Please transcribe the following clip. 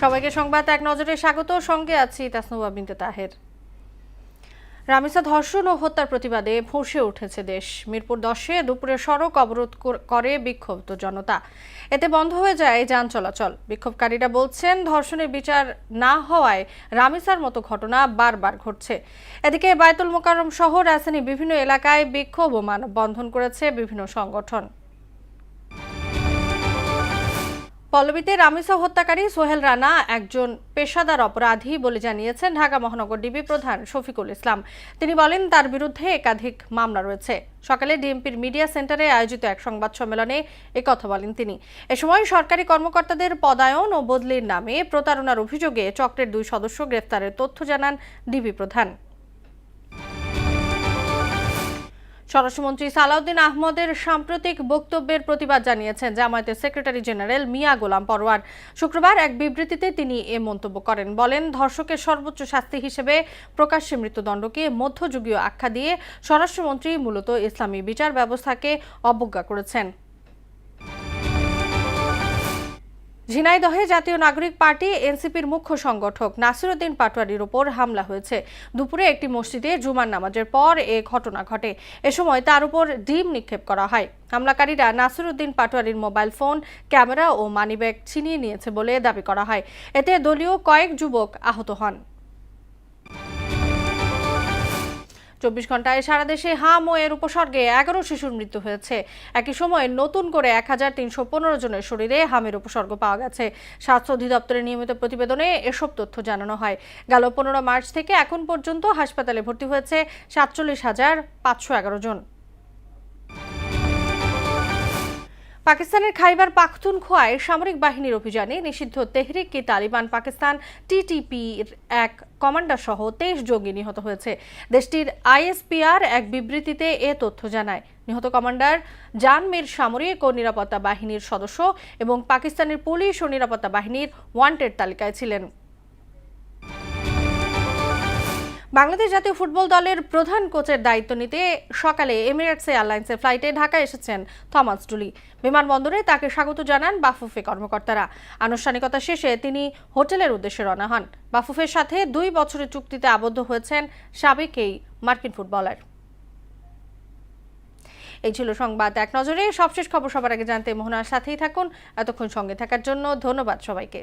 সবাইকে সংবাদ এক নজরে স্বাগত। সঙ্গে আছি তাসনুবা বিনতে তাহের। রামিসা ধর্ষণ ও হত্যার প্রতিবাদে ফুঁসে উঠেছে দেশ। মিরপুর 10-এ দুপুরে সড়ক অবরোধ করে বিক্ষুব্ধ জনতা। এতে বন্ধ হয়ে যায় যান চলাচল। বিক্ষোভকারীরা বলছেন, ধর্ষণের বিচার না হওয়ায় রামিসার মতো ঘটনা বারবার ঘটছে। এদিকে বায়তুল মোকাররম সহ রাজধানীর বিভিন্ন এলাকায় বিক্ষোভ ও মানববন্ধন করেছে বিভিন্ন সংগঠন। পল্লবীতে রামিসা হত্যাকারী সোহেল রানা একজন পেশাদার অপরাধী বলে জানিয়েছেন ঢাকা মহানগর ডিবি প্রধান শফিকুল ইসলাম। তিনি বলেন, তার বিরুদ্ধে একাধিক মামলা রয়েছে। সকালে ডিএমপির মিডিয়া সেন্টারে আয়োজিত এক সংবাদ সম্মেলনে একথা বলেন তিনি। এ সময় সরকারি কর্মকর্তাদের পদায়ন ও বদলির নামে প্রতারণার অভিযোগে চক্রের 2 সদস্য গ্রেফতারের তথ্য জানান ডিবি প্রধান। স্বরাষ্ট্রমন্ত্রী সালাউদ্দিন আহমদের সাম্প্রতিক বক্তব্যের প্রতিবাদ জানিয়েছেন জামায়াতের সেক্রেটারি জেনারেল মিয়া গোলাম পরোয়ার। শুক্রবার এক বিবৃতিতে তিনি এ মন্তব্য করেন। বলেন, ধর্ষকের সর্বোচ্চ শাস্তি হিসেবে প্রকাশ্যে মৃত্যুদণ্ডকে মধ্যযুগীয় আখ্যা দিয়ে স্বরাষ্ট্রমন্ত্রী মূলত ইসলামী বিচার ব্যবস্থাকে অবজ্ঞা করেছেন। ঝিনাইদহে জাতীয় নাগরিক পার্টি এনসিপির মুখ্য সংগঠক নাসিরউদ্দিন পাটোয়ারির উপর হামলা হয়েছে। দুপুরে একটি মসজিদে জুমার নামাজের পর এ ঘটনা ঘটে। এ সময় তার উপর ডিম নিক্ষেপ করা হয়। হামলাকারীরা নাসিরউদ্দিন পাটোয়ারির মোবাইল ফোন, ক্যামেরা ও মানিব্যাগ ছিনিয়ে নিয়েছে বলে দাবি করা হয়। এতে দলীয় কয়েক যুবক আহত হন। 24 ঘন্টায় সারা দেশে হাম ও এর উপসর্গে 11 শিশুর মৃত্যু হয়েছে। একই সময়ে নতুন করে 1315 জনের শরীরে হামের উপসর্গ পাওয়া গেছে। স্বাস্থ্য অধিদপ্তরের নিয়মিত প্রতিবেদনে এসব তথ্য জানানো হয়। গেল 15 মার্চ থেকে এখন পর্যন্ত হাসপাতালে ভর্তি হয়েছে 47,511 জন। পাকিস্তানের খাইবার পাখতুনখোয়ায় সামরিক বাহিনীর অভিযানে নিষিদ্ধ তেহরিক-ই-তালিবান পাকিস্তান টিটিপির এক কমান্ডার সহ 23 জঙ্গি নিহত হয়েছে। দেশটির আইএসপিআর এক বিবৃতিতে এ তথ্য জানায়। নিহত কমান্ডার জান মীর সামরিক ও নিরাপত্তা বাহিনীর সদস্য এবং পাকিস্তানের পুলিশ ও নিরাপত্তা বাহিনীর ওয়ান্টেড তালিকায় ছিলেন। বাংলাদেশ জাতীয় ফুটবল দলের প্রধান কোচের দায়িত্ব নিতে সকালে এমিরেটস এয়ারলাইন্সের ফ্লাইটে ঢাকা এসেছেন থমাস ডুলি। বিমানবন্দরে তাকে স্বাগত জানান বাফুফে কর্মকর্তারা। আনুষ্ঠানিকতা শেষে তিনি হোটেলের উদ্দেশ্যে রওনা হন। বাফুফের সাথে 2 বছরের চুক্তিতে আবদ্ধ হয়েছেন সাবেক এই মার্কিন ফুটবলার। এই ছিল সংবাদ এক নজরে। সবশেষ খবর সবার আগে জানতে মোহনার সাথেই থাকুন। এতক্ষণ সঙ্গে থাকার জন্য ধন্যবাদ সবাইকে।